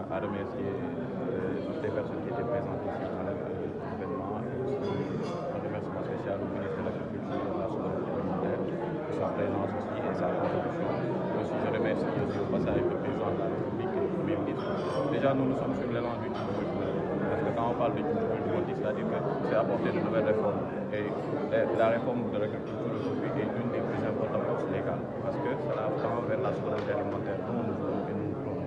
à remercier toutes les personnes qui étaient présentes ici dans l'événement et aussi un remerciement spécial au ministre de l'Agriculture et de la souveraineté alimentaire pour sa présence aussi et sa contribution. Aussi, je remercie aussi au passage le président de la République et le Premier ministre. Déjà, nous sommes sur l'élan du parce que quand on parle du c'est-à-dire que c'est apporter de nouvelles réformes. Et la réforme de l'agriculture aujourd'hui est l'une des plus importantes forces légales parce que cela tend vers la souveraineté alimentaire dont nous voulons et nous prenons.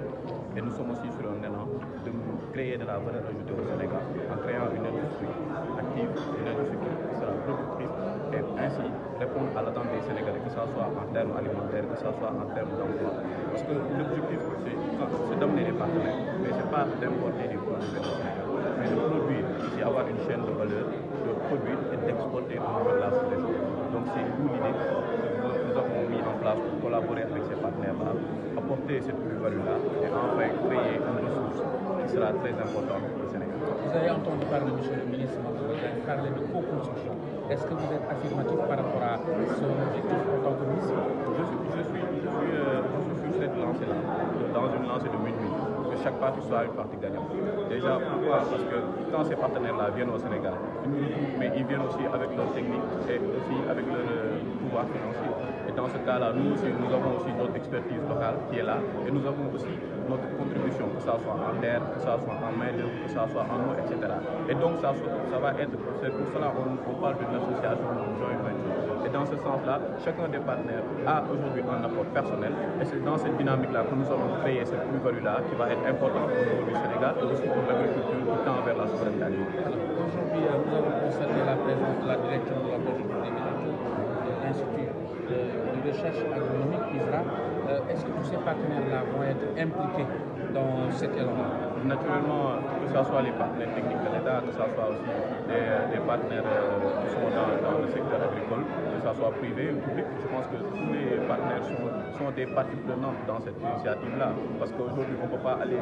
Et nous sommes aussi sur un élan de créer de la valeur ajoutée au Sénégal en créant une industrie active, une industrie qui sera productrice et ainsi répondre à l'attente des Sénégalais, que ce soit en termes alimentaires, que ce soit en termes d'emploi. Parce que l'objectif, c'est d'amener des partenaires, mais ce n'est pas d'importer des produits au Sénégal, mais de produire, c'est avoir une chaîne de valeur, de produire et d'exporter au niveau de la sous-région. Donc c'est d'où l'idée que nous avons mis en place pour collaborer avec ces partenaires-là, apporter cette plus-value-là et enfin créer une ressource qui sera très importante pour le Sénégal. Vous avez entendu parler, monsieur le ministre, vous avez parlé de co-construction. Est-ce que vous êtes affirmatif par rapport à ce objectif en tant que ministre? Je suis sur cette lancée-là, dans une lancée de win-win, que chaque partie soit une partie gagnante. Déjà, pourquoi? Parce que quand ces partenaires-là viennent au Sénégal, mais ils viennent aussi avec leur technique et aussi avec leur pouvoir financier. Et dans ce cas-là, nous aussi, nous avons aussi notre expertise locale qui est là, et nous avons aussi notre contribution, que ça soit en terre, que ça soit en main-d'œuvre, que ça soit en eau, etc. Et donc, ça va être, c'est pour cela qu'on parle d'une association joint venture. Et dans ce sens-là, chacun des partenaires a aujourd'hui un apport personnel, et c'est dans cette dynamique-là que nous allons créer cette plus-value-là qui va être importante au niveau du Sénégal et aussi pour l'agriculture qui tend vers la souveraineté alimentaire. Aujourd'hui, nous avons constaté la présence de la direction de la de l'Institut de recherche agronomique ISRA. Est-ce que tous ces partenaires-là vont être impliqués dans cet élan-là? Naturellement, que ce soit les partenaires techniques de l'État, que ce soit aussi des partenaires qui sont dans le secteur agricole, que ce soit privé ou public, je pense que tous les partenaires sont des parties prenantes dans cette initiative-là. Parce qu'aujourd'hui, on ne peut pas aller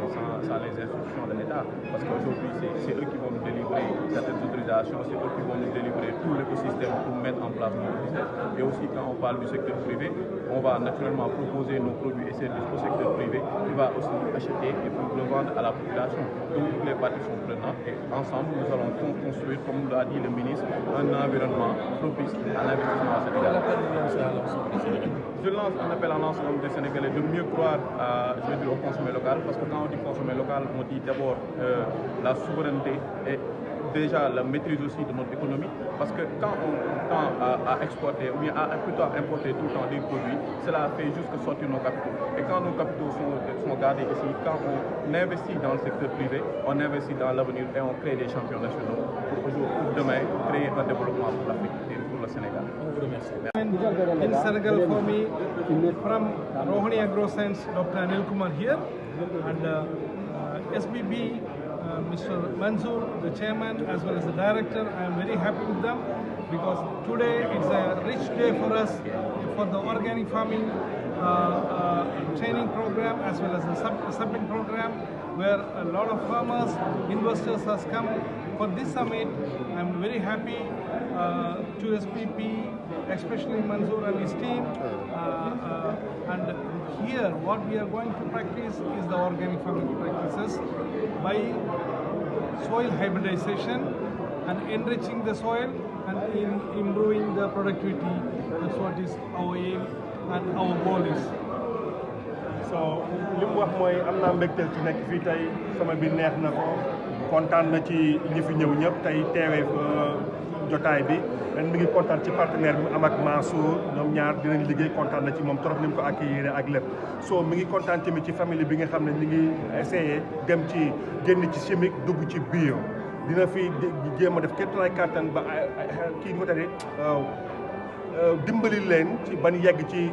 sans les institutions de l'État. Parce qu'aujourd'hui, c'est eux qui vont nous délivrer certaines autorisations, c'est eux qui vont nous délivrer tout l'écosystème pour mettre en place nos business. Et aussi, quand on parle du secteur privé, on va naturellement proposer nos produits et services au secteur privé qui va aussi acheter et pour le vendre à la population. Donc toutes les parties sont prenantes et ensemble nous allons construire, comme l'a dit le ministre, un environnement propice à l'investissement au Sénégal. Je lance un appel à l'ensemble des Sénégalais de mieux croire au consommer local, parce que quand on dit consommer local, on dit d'abord la souveraineté et déjà la maîtrise aussi de notre économie, parce que quand on tend à exporter ou bien plutôt à importer tout le temps des produits, cela fait juste que sortir nos capitaux. Et quand nos capitaux sont gardés ici, quand on investit dans le secteur privé, on investit dans l'avenir et on crée des champions nationaux pour demain créer un développement pour l'Afrique et pour le Sénégal. In Senegal for me, from Rohini AgroScience, Dr. Anil Kumar here, and SBB, Mr. Mansoor, the chairman, as well as the director. I am very happy with them because today it's a rich day for us for the organic farming training program as well as the summit program, where a lot of farmers, investors has come for this summit. I am very happy to SPP, especially Mansoor and his team. And here, what we are going to practice is the organic farming practices by soil hybridization and enriching the soil and improving the productivity. That's what is our aim and our goal is. So li mu wax mooy am naa mbégteel ci nekk fii tey sama bi neex na ko kontaan na ci ñi fi ñëw ñëpp tey teewee jotaay bi ren mi ngi kontaan ci partenaire bi am ak Mansour ñoom ñaar dinañ liggéey kontaan na ci moom trop ni mu ko accueillir ak lépp so mi ngi kontaan tamit ci famille bi nga xam ne ñu ngi essayé dem ci génn ci chimique dugg ci bio dina fi jéem a def kéttalaay kàttan ba kii mu tane dimbali leen ci ban yegg ci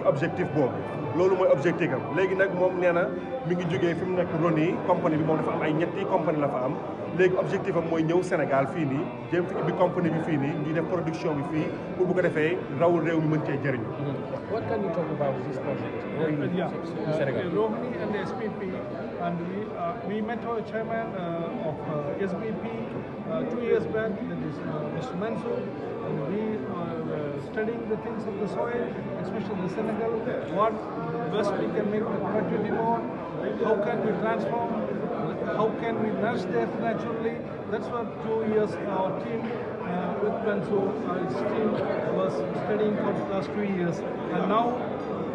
objectif boobu loolu mooy objectif am léegi nag moom nee na mi ngi jógee fi mu nekk Roni compagnie bi moom dafa am ay ñetti compagnie la fa am léegi objectif am mooy ñëw Sénégal fii nii jéem fi ubbi compagnie bi fii nii ñuy def production bi fii pour bu ko defee rawul réew mi mën cee jëriñu. What can you talk about this project? Rohini and the SPP, and we met our chairman of SBP 2 years back, that is Mr. Mansour, and we studying the things of the soil, especially the Senegal, what best we can make the productivity more, how can we transform, how can we nurse them naturally. That's what 2 years our team with Mansoor, his team was studying for the last 2 years. And now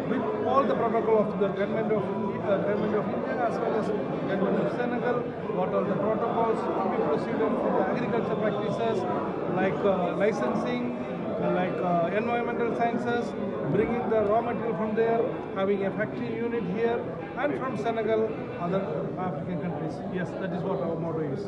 with all the protocol of the government of India as well as government of Senegal, what are the protocols to be proceeded for the agriculture practices like licensing, like environmental sciences, bringing the raw material from there, having a factory unit here, and from Senegal, other African countries. Yes, that is what our motto is.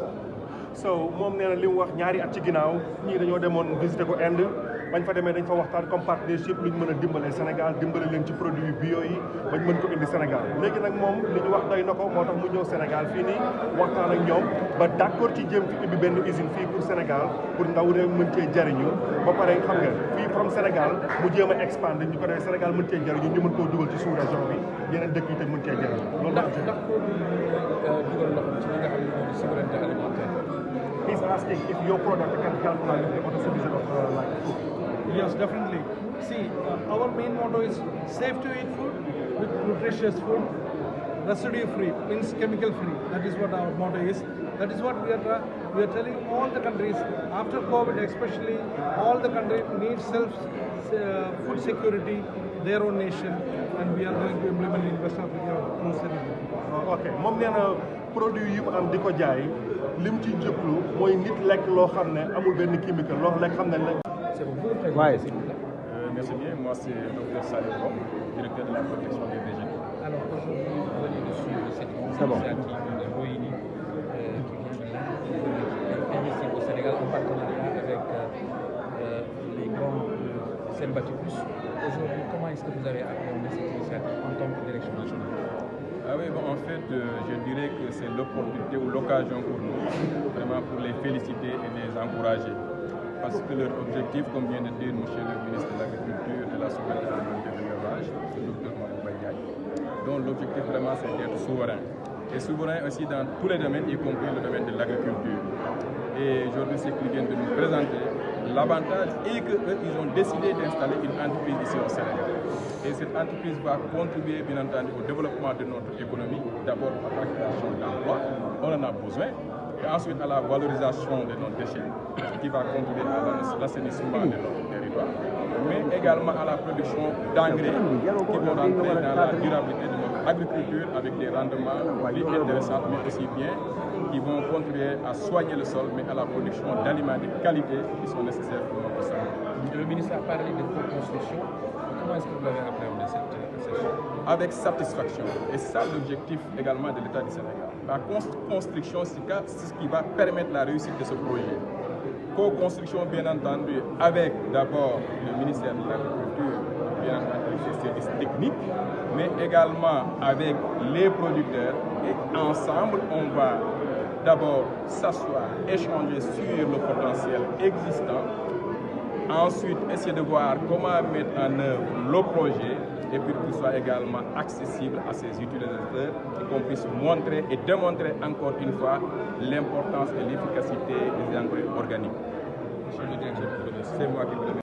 So moom nee na li mu wax ñaari at ci ginnaaw ñii dañoo demoon visiter ko Inde bañ fa demee dañ fa waxtaan comme partnership lu ñu mën a dimbalee Sénégal dimbale leen ci produit bio yi bañ mën ko indi Sénégal léegi nag moom li ñu wax doy na ko moo tax mu ñëw Sénégal fii nii waxtaan ak ñoom ba d'accord ci jéem fi ubbi benn usine fii pour Sénégal pour ndaw réew mën cee jariñu ba pare xam nga fii from Sénégal mu jéem a expandé ñu ko defee Sénégal mën cee jariñu ñu mën koo dugal ci sous-région bi yeneen dëkk yi te mën cee jariñu loolu ndax dugal loxo ci li nga xam ne moom di souveraineté alimentaire. He's asking if your product can help with the autosufficiency of like food. Yes, definitely. See, our main motto is safe to eat food with nutritious food, residue free, means chemical free. That is what our motto is. That is what we are telling all the countries. After COVID especially, all the countries need food security, their own nation, and we are going to implement in West Africa most certainly. Ok, moom nee na produit yi mu am di ko jaay lim ci jëplu mooy nit lekk loo xam ne amul benn chimique loo lekk xam ne la. C'est bon, vous vous présentez s'il vous plaît. Merci bien, moi c'est Dr Salih Ngom, directeur de la protection des végétaux. Alors aujourd'hui, vous venez de suivre cette initiative de Rohini qui vient de l'Inde, qui investit au Sénégal en partenariat avec les grands Senbaticus. Aujourd'hui, comment est-ce que vous avez appréhendé cette initiative en tant que direction nationale? Ah oui, bon, en fait, je dirais que c'est l'opportunité ou l'occasion pour nous, vraiment pour les féliciter et les encourager. Parce que leur objectif, comme vient de dire monsieur le ministre de l'Agriculture et de la Souveraineté alimentaire et de l'élevage, le Dr Mabouba Diagne, dont l'objectif vraiment c'est d'être souverain. Et souverain aussi dans tous les domaines, y compris le domaine de l'agriculture. Et aujourd'hui, c'est qu'ils viennent de nous présenter l'avantage et qu'eux, ils ont décidé d'installer une entreprise ici au Sénégal. Et cette entreprise va contribuer, bien entendu, au développement de notre économie, d'abord par la création d'emplois, on en a besoin, et ensuite à la valorisation de nos déchets, qui va contribuer à l'assainissement de notre territoire, mais également à la production d'engrais qui vont rentrer dans la durabilité de notre agriculture avec des rendements plus intéressants, mais aussi bien qui vont contribuer à soigner le sol, mais à la production d'aliments de qualité qui sont nécessaires pour notre santé. Le ministre a parlé de co-construction. Comment est-ce que vous avez appréhendé cette session? Avec satisfaction. Et c'est ça l'objectif également de l'État du Sénégal. La construction, c'est ce qui va permettre la réussite de ce projet. Co-construction, bien entendu, avec d'abord le ministère de l'Agriculture, bien entendu les services techniques, mais également avec les producteurs. Et ensemble, on va d'abord s'asseoir, échanger sur le potentiel existant. Ensuite, essayer de voir comment mettre en œuvre le projet et puis qu'il soit également accessible à ses utilisateurs et qu'on puisse montrer et démontrer encore une fois l'importance et l'efficacité des engrais organiques. Monsieur le directeur, c'est moi qui vous remercie.